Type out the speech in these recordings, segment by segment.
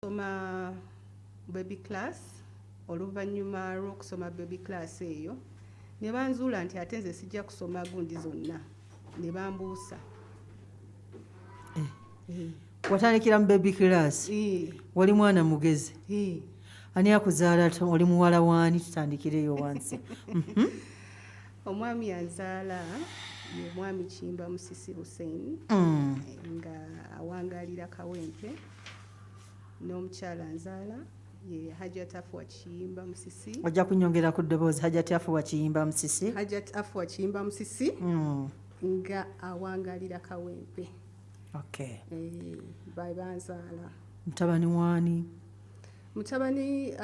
soma baby class oluvannyuma lw'okusoma baby class eyo ne banzuula nti ate nze sijja kusoma gundi zonna ne bambuusa. Watandikira mu baby class? Wali mwana mugezi? Ani akuzaala? Oli muwala waani? Tutandikireyo wansi. Omwami yanzaala ye mwami Kimba Musisi Hussein nga awangaalira Kawempe, n'omukyala nzaala ye Hajjat Afua Kiyimba Musisi. Ojja kunyongera ku ddoboozi. Hajjat Afua Kiyimba Musisi. Hajjat Afua Kiyimba Musisi nga awangaalira Kawempe. Okay. Banzaala. Mutabani waani? Mutabani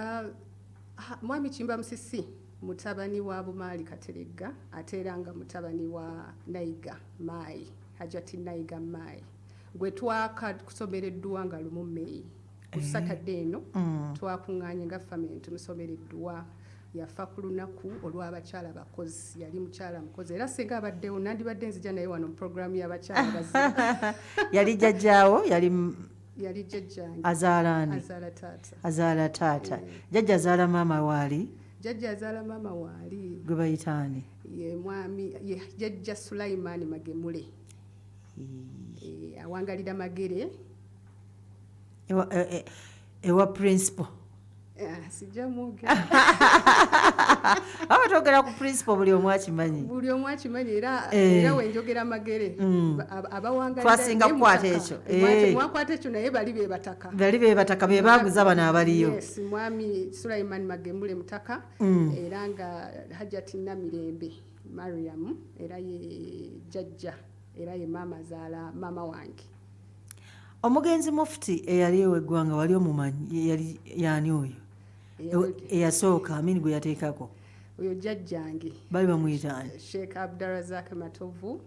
mwami Kimba Musisi mutabani wa Bumaali Kateregga ate era nga mutabani wa Nayiga Mai, Hajjat Nayiga Mai, gwe twakusomereddwa nga lumu Mei ku Saturday eno twakuŋŋaanye nga family tumusomereddwa. Yafa ku lunaku olw'abakyala bakozi, yali mukyala mukozi era singa abaddewo nandibadde nzija naye wano mu programu y'abakyala bazibu. Yali jjajjaawo? Yali jjajjange. Azaala ani? Azaala taata. Azaala taata. Jjajja azaala maama waali? Jjajja azaala maama waali. Gwe bayita ani? Ye mwami ye Jjajja Sulaiman Magemule. Awangalira Magere. Ewa principal. Sijja mwogera. Aba twogera ku principal buli omu akimanyi. Buli omu akimanyi era wenjogera Magere. Abawangalira twasinga kukwata ekyo. Mwakwata ekyo naye bali be bataka. Bali be bataka be baaguza bano abaliyo. Yes, mwami Sulaiman Magemule mutaka era nga Hajjat Namirembe Mariam era ye jjajja era ye maama zaala maama wange. Omugenzi Mufti eyali eweggwanga wali omumanyi yali yaani oyo? Eyasooka Amin gwe yateekako? Oyo jjajjange. Bali bamuyita ani? Sheikh Abdulrazak Matovu.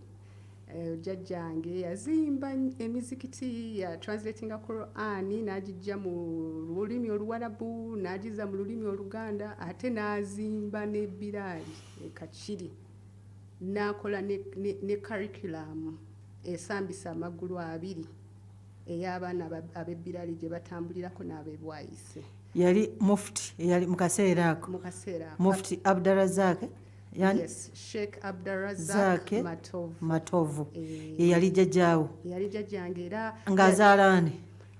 Jjajjange yazimba emizikiti ya translatinga Quran n'agijja mu lulimi Oluwarabu n'agiza mu lulimi Oluganda ate n'azimba ne Biraali Kachiri n'akola ne curriculum esambisa amagulu 2 ey'abaana ab'Ebiraali gye batambulirako n'ab'Ebwayise. Yali Mufti eyali mu kaseera ako? Mu kaseera ako. Mufti Abdulrazak? Yes, Sheikh Abdulrazak Matovu. Yali jjajjaawo? Yali jjajjange era ng'azaala ani?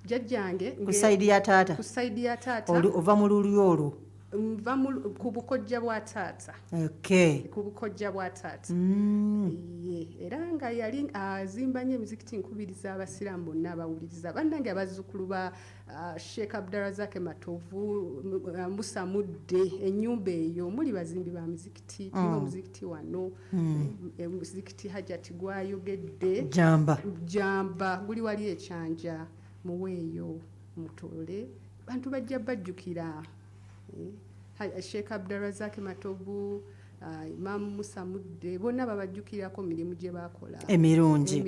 Jjajjange ku sayidi ya taata? Ku sayidi ya taata. Ova mu lulyo olwo? Nva ku bukojja bwa taata. Okay. Ku bukojja bwa taata. Era nga yali azimba nnyo emizikiti nkubiriza abasiraamu bonna abawuliriza bannange abazzukulu ba Sheikh Abdulrazak Matovu, Musa Mudde, ennyumba eyo muli bazimbi ba mizikiti. Tulina omuzikiti wano, omuzikiti Hajjat gwayogedde Jamba guli wali Ekyanja muweeyo mutole bantu bajja bajjukira. Sheikh Abdulrazak Matovu, Imam Musa Mudde bonna babajjukirako mirimu gye bakola emirungi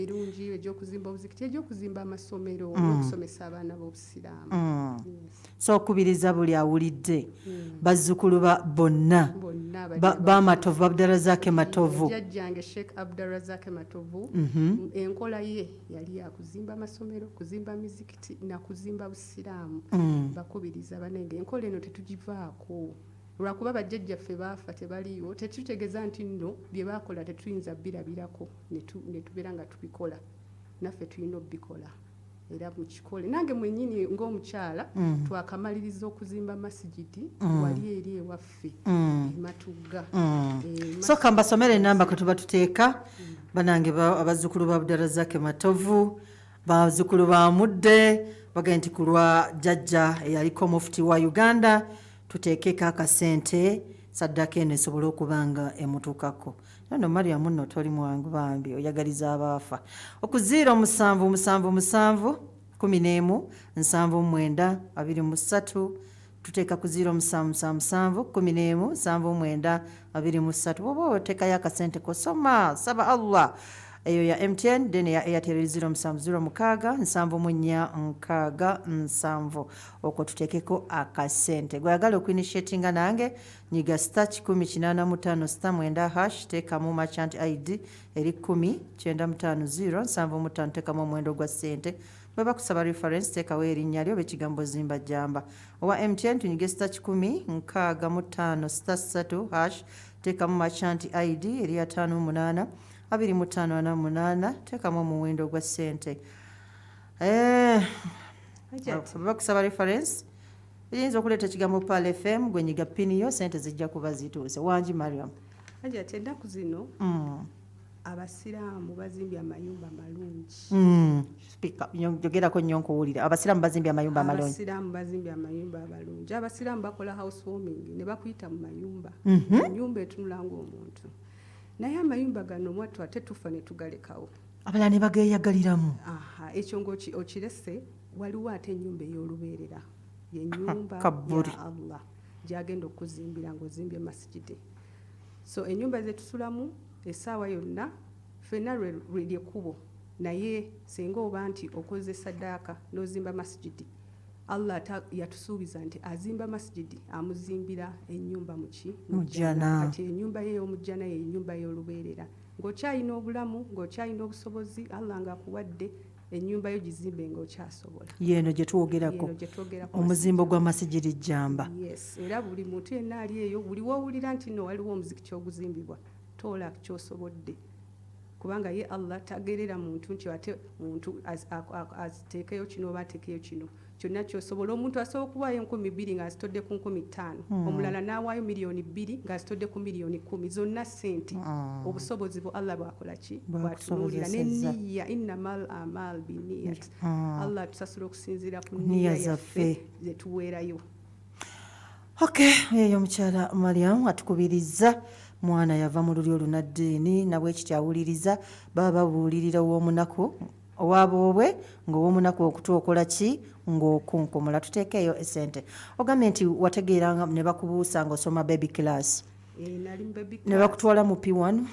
egy'okuzimba obuzikiti, egy'okuzimba amasomero n'okusomesa abaana b'obusiraamu. So okubiriza buli awulidde bazzukulu bonna b'Amatovu, Abdulrazak Matovu, jjajjange Sheikh Abdulrazak Matovu, enkola ye yali yakuzimba amasomero, kuzimba mizikiti na kuzimba busiraamu. Bakubiriza banenge enkola eno tetugivaako lwakuba bajjajjaffe baafa tebaliiwo, tekitegeeza nti nno bye baakola tetuyinza birabirako ne tubeera nga tubikola. Naffe tulina obbikola era mukikole. Nange mwennyini ng'omukyala twakamaliriza okuzimba masigidi wali eri ewaffe Matugga. So kambasomere enamba kwe tuba tuteeka banange abazzukulu ba Abdulrazak Matovu, bazzukulu ba Mudde bagenda nti ku lwa jjajja eyaliko Mufti wa Uganda tuteekeko akasente saddaka eno esobole okuba nga emutuukako. Nno Mariam nno toli mwangu bambi oyagaliza abaafa. Oku 07777 11 79 23 tuteeka ku 07777 11 79 23 bw'oba oteekayo akasente kosoma saba Allah. Eyo ya MTN then ya Airtel 070647 okwo tuteekeko akasente. Gwagala okuinitiatinga nange nyiga *185*9 teekamu merchant ID eri 10 950 75 teekamu omwendo gwa ssente bwe bakusaba reference teekawo erinnya lyo bekigambo zimba jjamba. Owa MTN tunyige star 10 star 3 hash teekamu merchant ID eriya 58 2548 teekamu omuwendo gwa ssente. Bwe bakusaba reference eyinza okuleeta ekigambo PAL FM gwenyiga pini yo ssente zijja kuba zituuse. Wangi Mariam. Hajati ennaku zino abasiraamu bazimbye amayumba malungi. Speaker njogerako nnyo nkuwulira. Abasiraamu bazimbye amayumba amalungi. Abasiraamu bazimbye amayumba amalungi. Abasiraamu bakola housewarming ne bakuyita mu mayumba. Ennyumba etunula ng'omuntu. Naye amayumba gano mwattu ate tufa ne tugalekawo. Abalala ne bageeyagaliramu. Ekyo ng'okirese waliwo ate ennyumba ey'olubeerera. Yennyumba ya Allah gy'agenda okuzimbira ng'ozimbye masjidi. So ennyumba ze tusulamu essaawa yonna ffenna lwe lyekkubo, naye singa oba nti okoze saddaaka n'ozimba masjidi, Allah yatusuubiza nti azimba masjidi amuzimbira ennyumba mujjana. Kati ennyumba ye ey'omujjana ye ennyumba y'olubeerera. Ng'okyalina obulamu, ng'okyalina obusobozi, Allah ng'akuwadde ennyumba yo gizimbe ng'okyasobola. Yeeno gye twogerako omuzimbo gwa masjidi jjamba. Yes, era buli muntu yenna ali eyo, buli w'owulira nti nno waliwo omuzikiti oguzimbibwa, toola ky'osobodde. Kubanga ye Allah tagerera muntu nti ate muntu aziteekeyo kino oba ateekeyo kino. Kyonna ky'osobola. Omuntu asobola okuwaayo 2,000 ng'azitodde ku 5,000. Omulala n'awaayo miliyoni 2 ng'azitodde ku miliyoni 10. Zonna ssente. Obusobozi bwo Allah bwakola ki? Bwatunuulira. N'enniya, innamal a'maal binniyat. Allah tusasula okusinziira ku nniya yaffe ze tuweerayo. Okay, eyo omukyala Mariam atukubiriza. Mwana yava mu lulyo olunaddiini nabwe kityawuliriza baba babuulirira ow'omunaku owaboobwe ng'ow'omunaku okutu okola ki ng'okunkumula. Tuteekeeyo essente. Ogambye nti wategeeranga ne bakubuusa ng'osoma baby class. Nali mu baby class. Ne bakutwala mu P1?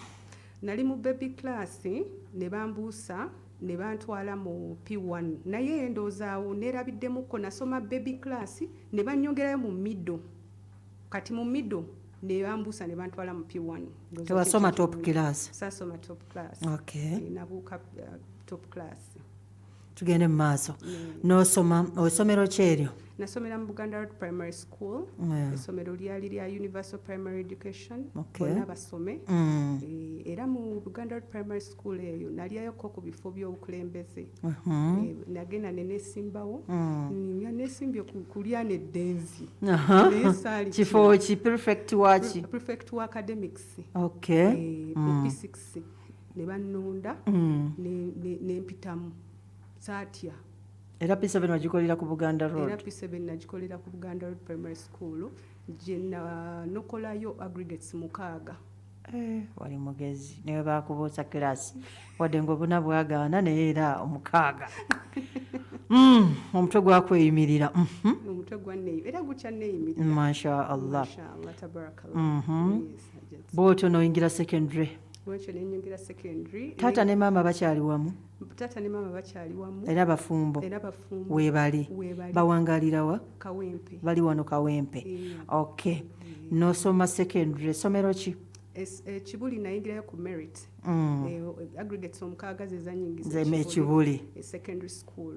Nali mu baby class ne bambuusa ne bantwala mu P1. Naye ndoozaawo neerabiddemukko nasoma baby class ne bannyongerayo mu middle. Kati mu middle ne bambuusa ne bantwala mu P1. Tewasoma top class? Saasoma top class. Okay. Nabuuka top class. Tugende mu maaso. N'osoma osomero ki eryo? Nasomera mu Buganda Road Primary School. Essomero lyali lya Universal Primary Education. Bonna basome. Era mu Buganda Road Primary School eyo nalyayoko ku bifo by'obukulembeze. Nagenda ne neesimbawo. Neesimbye ku Lyana Eddenzi. Kifo ki? Prefect waki? Prefect wa academics. Okay. Mu P6 ne bannonda n'empitamu. Satya. Era P7 wagikolera ku Buganda Road? Era P7 nagikolera ku Buganda Road Primary School. Gye nokolayo aggregates 6. Wali mugezi newe bakubuusa kirasi wadde ng'obuna bwagaana naye era 6. Omutwe gwakweyimirira. Omutwe gwanneeyo era gukyanneeyimirira. Masha Allah. Tabarakallah. Bw'otyo n'oyingira secondary. Lwekyo ne nnyingira secondary. Taata ne maama bakyali wamu? Taata ne maama bakyali wamu. Era bafumbo? Era bafumbo. Weebali? Bawangaalira wa? Kawempe. Bali wano Kawempe. Okay. N'osoma secondary essomero ki? Kibuli nayingirayo ku Merit. Aggregates 6 ze zanyingiza Kibuli. Secondary school.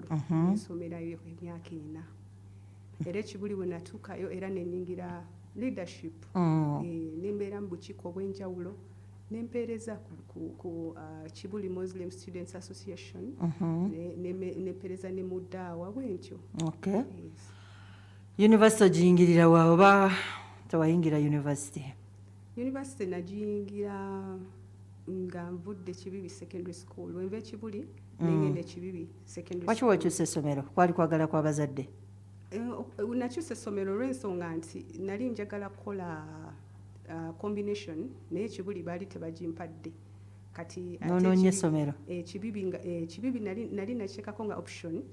Nsomerayo emyaka 4. Era Kibuli bwe natuukayo era ne nnyingira leadership. Nembeera mu bukiiko obw'enjawulo. Nempeereza ku Kibuli Muslim Students Association. Nempeereza ne mu ddaawa bwentyo. Okay. University giyingirira wa oba tewayingira university? University nagiyingira nga nvudde Kibibi Secondary School. Wenva Kibuli negenda Kibibi Secondary School. Lwaki wakyusa essomero? Kwali kwagala kw'abazadde? Nakyusa essomero olw'ensonga nti nali njagala kukola combination naye Kibuli baali tebagimpadde. Kati nonoonye essomero? Kibibi nali nakitekako nga option.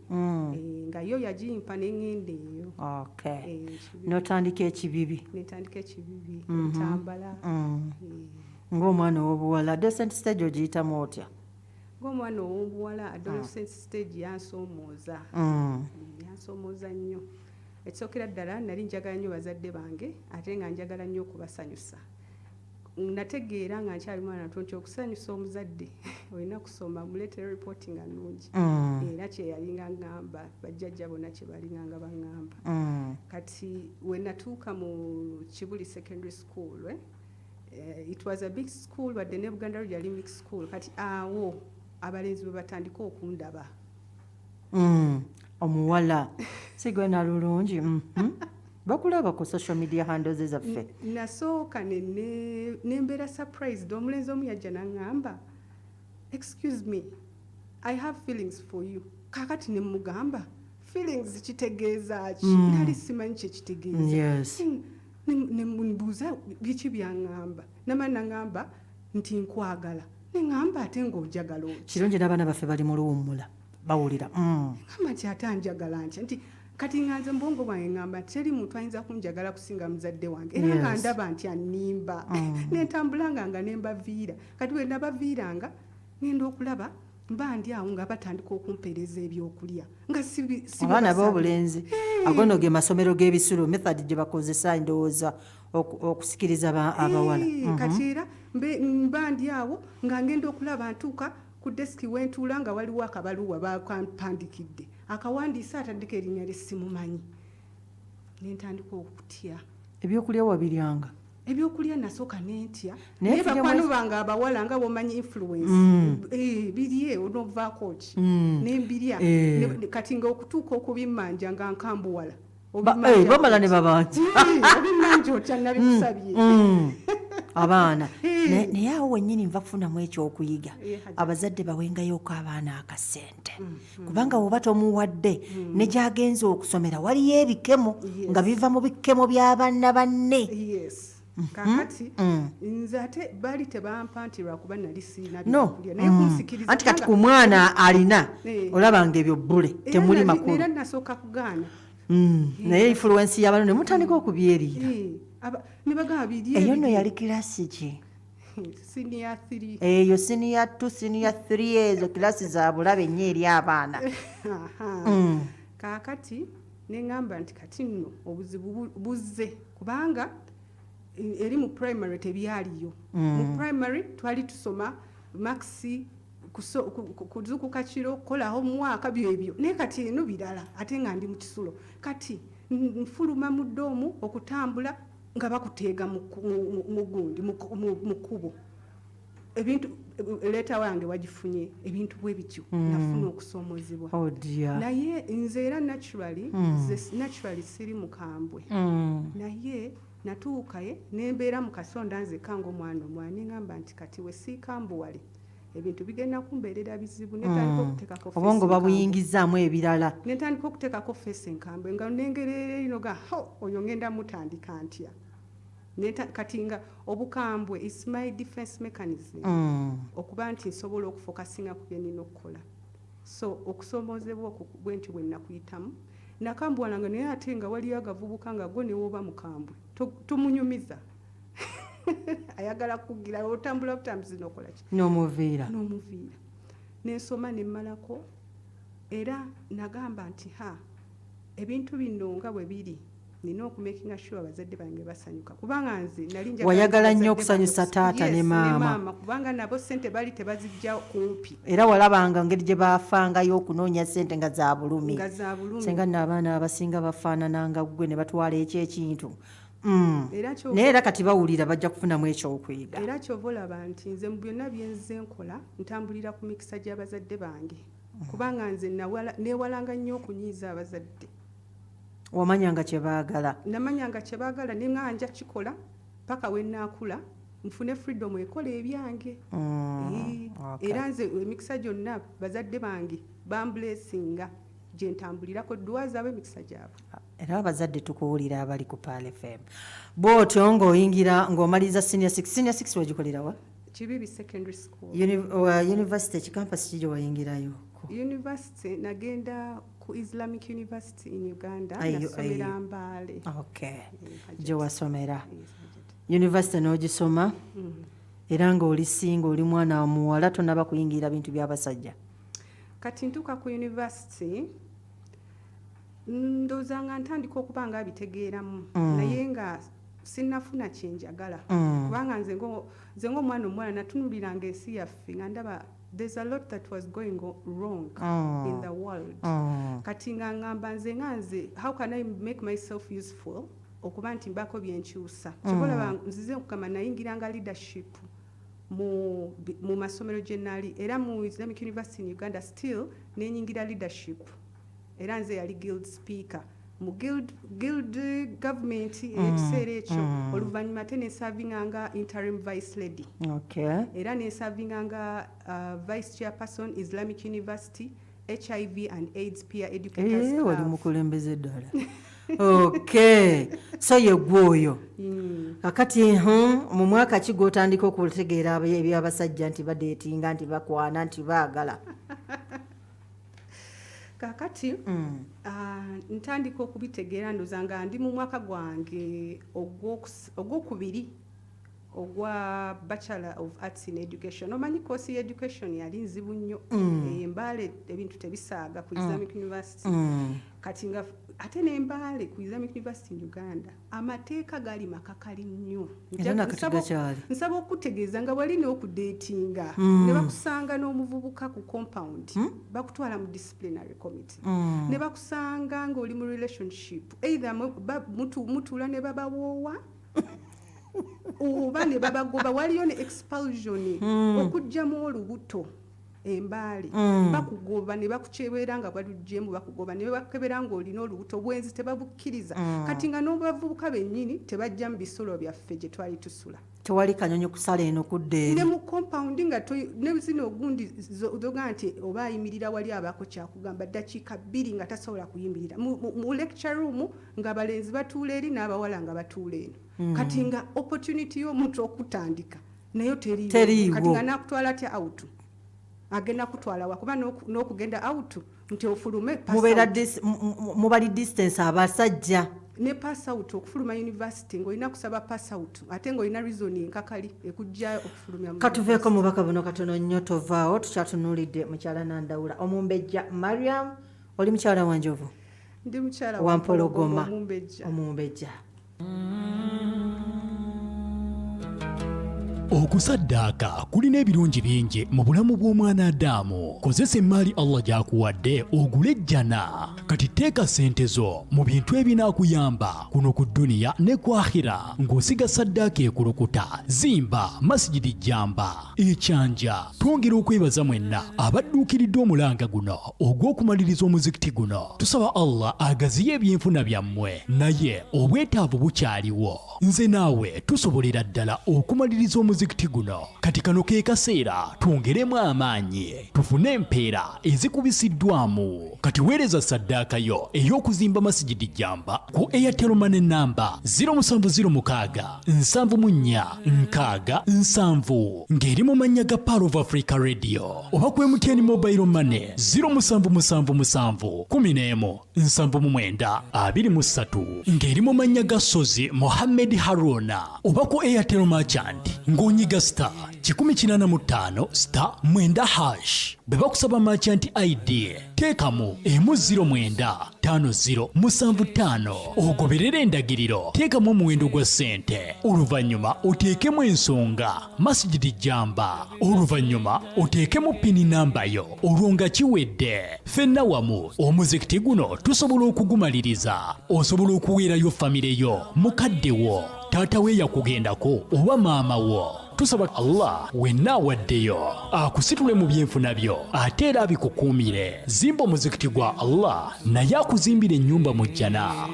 Nga yo yagimpa neŋŋenda eyo. Okay. N'otandika Ekibibi? Netandika Ekibibi. Ntambala. Ng'omwana ow'obuwala adolescent stage ogiyitamu otya? Ng'omwana ow'obuwala adolescent stage yansoomooza. Yansoomooza nnyo. Ekisookera ddala nali njagala nnyo bazadde bange ate nga njagala nnyo okubasanyusa. nategeera nga nkyali mwana tonti okusanyusa omuzadde olina kusoma muleetera ripooti nga nnungi era kyeyalinga ngamba bajjajja bonna kye balinga nga baŋŋamba kati we natuuka mu Kibuli secondary school it was a big school wadde ne Buganda Road yali mixed school kati awo abalenzi bwe batandika okundaba omuwala sigwe nalulungi bakulaba ku social media handles zaffe nasooka nembeera surprised omulenzi omu yajja naŋŋamba excuse me I have feelings for you kakati ne mugamba feelings kitegeeza ki nali simanyi kye kitegeeza ne mbuuza biki byaŋŋamba namani naŋŋamba nti nkwagala ne ŋŋamba ate ng'ojagala oti kirungi n'abaana baffe bali mu luwummula bawulira ŋŋamba nti ate anjagala ntya nti kati nganze mbwongo bwange ŋŋamba teri muntu ayinza kunjagala kusinga muzadde wange era nga ndaba nti annimba nentambulanga nga nembaviira kati bwe nabaviiranga ngenda okulaba mba ndi awo nga batandika okumpeereza ebyokulya nga abaana b'obulenzi agono ge masomero g'ebisulo method gye bakozesa ndowooza okusikiriza abawala kati era mba ndi awo nga ngenda okulaba ntuuka ku desiki wentuula nga waliwo akabaluwa bakampandikidde akawandiisa ataddeko erinnya ly'essimumanyi nentandika okutya ebyokulya wabiryanga ebyokulya nasooka nentya naye bakwano bange abawala nga bomanyi influence birye onovaako ki nembirya kati nga okutuuka okubimmanja nga nkambuwala bamala ne babanja obimmanja otya nabikusabye abaana naye awo wennyini nva kufunamu ekyokuyiga abazadde bawengayoko abaana akasente kubanga woba tomuwadde ne gyagenza okusomera waliyo ebikemo nga biva mu bikemo by'abaana banne kakati nze ate baali tebampa nti lwakuba nali siina byokulya naye kunsikiriza anti kati ku mwana alina olabanga ebyo bbule temuli makulu era nasooka kugaana naye influence y'abantu ne mutandika okubyeriira ne bagamba birye eyo nno yali kirasi ki senior 3 eyo senior 2 senior 3 ezo kirasi za bulabe nnyo eri abaana kaakati ne ŋŋamba nti kati nno obuzibu buzze kubanga eri mu primary tebyaliyo mu primary twali tusoma maxi kuzukuka kiro kukolaho mwaka byebyo naye kati eno birala ate nga ndi mu kisulo kati nfuluma mu ddoomu okutambula nga bakuteega mu gundi mu kkubo ebintu leeta wange wagifunye ebintu bwe bityo nafuna okusoomozebwa naye nze era naturally siri mukambwe naye natuukaye nembeera mu kasonda nzekka ng'omwana omwana ngamba nti kati we siikambuwale ebintu bigenda kumbeerera bizibu netandika okuteekako obongo babuyingizaamu ebirala netandika okuteekako feesi enkambwe nga nengerera ino ga oyo ngenda mutandika ntya kati nga obukambwe is my defense mechanism okuba nti nsobola okufokasinga ku bye nina okukola so okusoomozebwa bwe nti bwe nakuyitamu nakambuwalanga naye ate nga waliyo agavubuka nga gwe newoba mukambwe tumunyumiza ayagala kugira otambula butambuzi nokola ki n'omuviira nensoma nemmalako era nagamba nti ebintu bino nga bwe biri nina okumakinga sure abazadde bange basanyuka kubanga nze nali wayagala nnyo okusanyusa taata ne maama kubanga nabo sente bali tebazijja kumpi era walabanga ngeri gye baafangayo okunoonya sente nga za bulumi senga nno abaana abasinga bafaanananga ggwe ne batwala ekyo ekintu naye era kati bawulira bajja kufunamu ekyokuyiga era kyova olaba nti nze mu byonna byenze nkola ntambulira ku mikisa gy'abazadde bange kubanga nze neewalanga nnyo okunyiiza abazadde wamanyanga kye baagala namanyanga kye baagala ne nga nja kikola paka we naakula nfune freedom ekola ebyange era nze emikisa gyonna bazadde bange bambulesinga gye ntambulirako dduwa zaabwe emikisa gyabwe era abazadde tukuwulira abali ku Pal FM bw'otyo ng'oyingira ng'omaliriza senior 6 wagikolerawa Kibibi secondary school university kikampasi ki gye wayingirayo university nagenda ku Islamic University in Uganda nasomera Mbaale gye wasomera university n'ogisoma era ng'oli singa oli mwana wa muwala tonaba kuyingira bintu by'abasajja kati ntuuka ku university ndowooza nga ntandika okuba nga abitegeeramu naye nga sinnafuna kyenjagala kubanga nze ng'omwana omuwala natunuliranga ensi yaffe nga ndaba there's a lot that was going wrong in the world kati nga ngamba nze how can I make myself useful okuba nti mbako byenkyusa kyobolaba nzize okugamba nayingiranga leadership mu masomero gye nali era mu Islamic University in Uganda still nenyingira leadership era nze yali guild speaker mu guild government ekiseera ekyo oluvannyuma ate nesavinganga interim vice lady era nesavinganga vice chairperson Islamic University HIV and AIDS peer educators club oli mukulembeze ddala so yegwoyo kakati mu mwaka ki gw'otandika okutegeera ebyabasajja nti badeetinga nti bakwana nti baagala kakati ntandika okubitegeera ndozanga ndi mu mwaka gwange ogwokubiri ogwa Bachelor of Arts in Education omanyi course ya education yali nzibu nnyo embaale ebintu tebisaaga ku Islamic University kati nga ate n'embaale ku Islamic University in Uganda amateeka gali makakali nnyo nsaba okutegeeza nga wali n'okudeetinga ne bakusanga n'omuvubuka ku compound bakutwala mu disciplinary committee ne bakusanga ng'oli mu relationship either mutuula ne babawoowa oba ne babagoba waliyo ne expulsion okugyamu olubuto embaale bakugoba ne bakukyebera nga baluggyemu bakugoba ne bakebera ng'olina olubuto obwenzi tebabukkiriza kati nga n'obavubuka bennyini tebajja mu bisolo byaffe gye twali tusula tewali kanyonyi kusala eno kudda eri ne mu compound nga ne zino ogundi zoga nti oba ayimirira wali abaako kyakugamba ddakiika 2 nga tasobola kuyimirira mu lecture room nga balenzi batuula eri n'abawala nga batuula eno kati nga opportunity y'omuntu okutandika nayo teriiwo kati nga nakutwala atya out agenda kutwala wakuba n'okugenda out nti ofulume mubali distance abasajja ne pass out okufuluma university ng'olina kusaba pass out ate ng'olina reason nkakali ekujja okufulumya katuveeko mubaka buno katono nnyo tovaawo tukyatunuulidde mukyala Nandawula Omumbejja Mariam oli mukyala Wanjovu ndi mukyala Wampologoma Omumbejja okusaddaaka kulina ebirungi bingi mu bulamu bw'omwana Adamu. Kozesa emmaali Allah gy'akuwadde ogule ejjana. Kati teeka ssente zo mu bintu ebinaakuyamba kuno ku dduniya ne ku akhira ng'osiga saddaaka ekulukuta. Zimba masijidi Jamba ekyanja. Twongera okwebaza mwenna abadduukiridde omulanga guno ogw'okumaliriza omuzikiti guno. Tusaba Allah agaziye ebyenfuna byammwe naye obwetaavu bukyaliwo. Nze naawe tusobolera ddala okumaliriza omuzikiti guno. Kati kano ke kaseera twongeremu amaanyi tufune empeera ezikubisiddwamu. Kati weereza saddaaka yo ey'okuzimba masijidi Jamba ku Airtel Money namba 070674 ng'eri mu mannya ga Power of Africa Radio oba ku MTN Mobile Money 0777117923 ng'eri mu mannya ga Sozi Mohammed Haruna oba ku Airtel Merchant ng'onyiga star 155*9# bwe bakusaba merchant ID teekamu emu095075 ogoberera endagiriro teekamu omuwendo gwa ssente oluvannyuma oteekemu ensonga masijidi Jamba oluvannyuma oteekemu pini namba yo olwo nga kiwedde. Ffenna wamu omuzikiti guno tusobola okugumaliriza. Osobola okuweerayo famire yo mukadde wo taata we yakugendako oba maama wo. Tusaba Allah wenna awaddeyo akusitule mu byenfuna byo ate era abikukuumire. Zimba omuzikiti gwa Allah naye akuzimbira ennyumba mu jjana.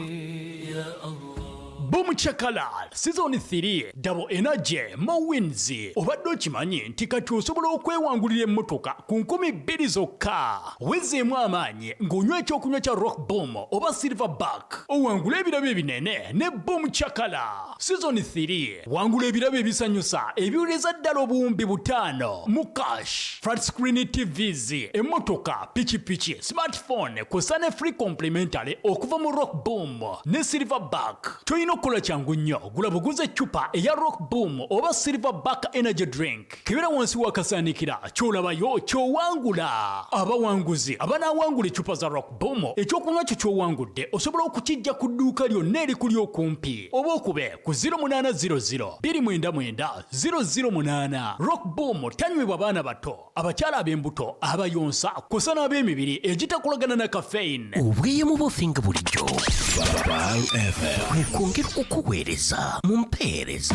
Boom Chakalal Season 3 Double Energy Mowins. Obadde okimanyi nti kati osobola okwewangulira emmotoka ku 2,000 zokka. Wezeemu amaanyi ng'onywa ekyokunywa kya Rock Boom oba Silverback. Owangula ebirabo ebinene ne Boom Chakala. Season 3 wangula ebirabo ebisanyusa ebiwuliriza ddala obuwumbi 5 mu cash. Flat screen TVs, emmotoka, pichipichi, smartphone kw'ossa ne free complimentary okuva mu Rock Boom ne Silverback. Toyina okukola kyangu nnyo gula buguze chupa eya Rock Boom oba Silverback Energy Drink kibera wansi wakasaanikira kyolabayo kyowangula abawanguzi abanawangula echupa za Rock Boom ekyokunywa kyo kyowangudde osobola okukijja ku dduuka lyonna erikuli okumpi oba okube ku 0800 299 008. Rock Boom tanywebwa baana bato abakyala ab'embuto abayonsa kosa n'ab'emibiri egitakolagana na caffeine. Obweyamo bw'ofinga bulijjo kwongera okukuweereza mu mpeereza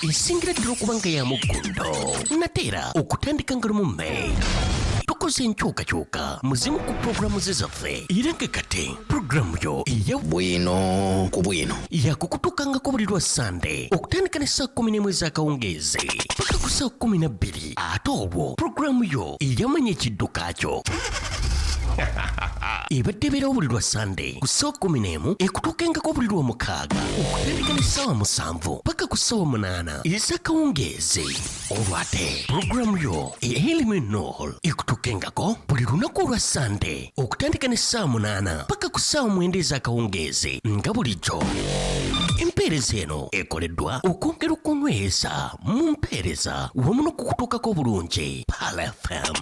esingira ddala okuba nga ya muggundo nateera okutandika nga lumu May tukoze enkyukakyuka muzimu ku pulogulaamu ze zaffe era nga kati pulogulaamu yo eya bwino ku bwino yakukutukangako buli lwa Sande okutandika ne saa 11 ez'akawungeezi paka ku saa 12 ate olwo pulogulaamu yo eyamanya ekidduka kyo ebadde beerawo buli lwa Sande ku saa 11 ekutuukengako buli lwa 6 okutandika ne ssaawa 7 paka ku ssaawa 8 ez'akawungeezi olwo ate pulogulaamu yo eya Noel ekutuukengako buli lunaku olwa Sande okutandika ne ssaawa 8 paka ku ssaawa 9 ez'akawungeezi nga bulijjo. Empeereza eno ekoleddwa okwongera okunyweza mu mpeereza wamu n'okukutuukako obulungi Pala FM.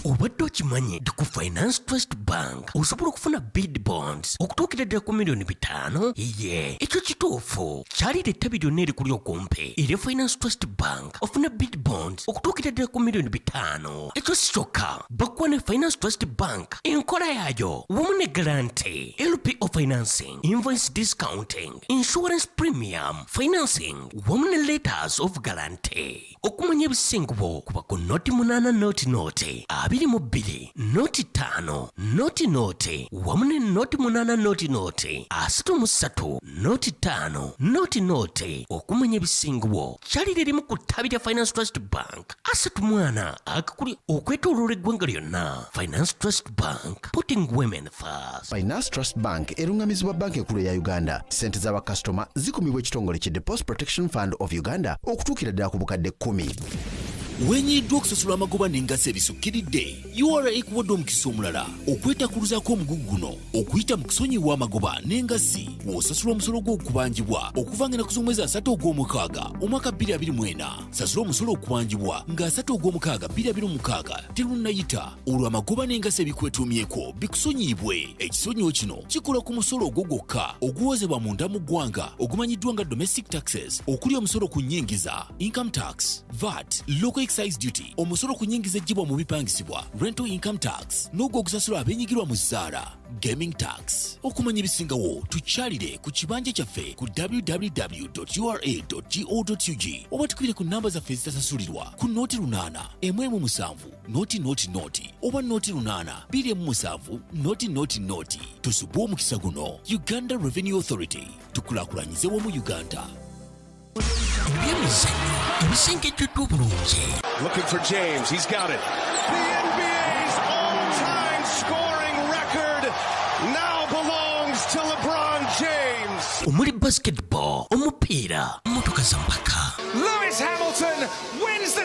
Obadde okimanyi nti ku Finance Trust Bank osobola okufuna bid bonds okutuukira ddala ku $5,000,000? Ye ekyo kituufu kyalira ettabi lyonna erikuli okumpi erya Finance Trust Bank ofuna bid bonds okutuukira ddala ku $5,000,000. Ekyo si kyokka bakuwa ne Finance Trust Bank enkola yaayo wamu ne guarantee, LPO financing, invoice discounting, insurance premium financing wamu ne letters of guarantee. Okumanya ebisingo bwo kuba ku noti 8 noti 22, noti 5, noti wamu ne noti 8 noti 33, noti 5, noti okumanya ebisingo bwo kyalira erimu ku ttabi lya Finance Trust Bank 30 akakuli okwetooloola eggwanga lyonna. Finance Trust Bank, putting women first. Finance Trust Bank erungamizibwa banka enkulu ya Uganda. Ssente z'abakasitoma zikumibwa ekitongole ki Deposit Protection Fund of Uganda okutuukira ddala ku bukadde 10. Wenyiddwa okusasula amagoba n'engassi ebisukkiridde URA ekuwadde omukisa omulala okwetakuluzaako omugugu guno okuyita mu kusonyiwa amagoba n'engassi bw'osasula omusolo gw'okubangibwa okuva nga naku z'omwezi 3 ogw'omukaaga omwaka 2024. Sasula omusolo okubanjibwa nga 3 ogw'omukaaga 2026 terunnayita olwo amagoba n'engassi ebikwetuumyeko bikusonyiibwe. Ekisonyiwo kino kikola ku musolo ogwo gwokka oguwozebwa munda mu ggwanga ogumanyiddwa nga domestic taxes okuli omusolo ku nnyingiza income tax, VAT, local excise duty, omusolo ku nnyingiza ejjibwa mu bipangisibwa rental income tax, n'ogwo ogusasula abenyigirwa mu zzaala gaming tax. Okumanya ebisingawo tukyalire ku kibanja kyaffe ku www.ura.go.ug oba tukubire ku namba zaffe ezitasasulirwa ku noti 8 117 noti oba noti 8 217 noti. Tusubwe omukisa guno. Uganda Revenue Authority, tukulaakulanyize wamu Uganda. Looking for James, he's got it. The NBA's all-time scoring record now belongs to LeBron James. Omuli basketball, omupiira, motoka za mpaka. Lewis Hamilton wins the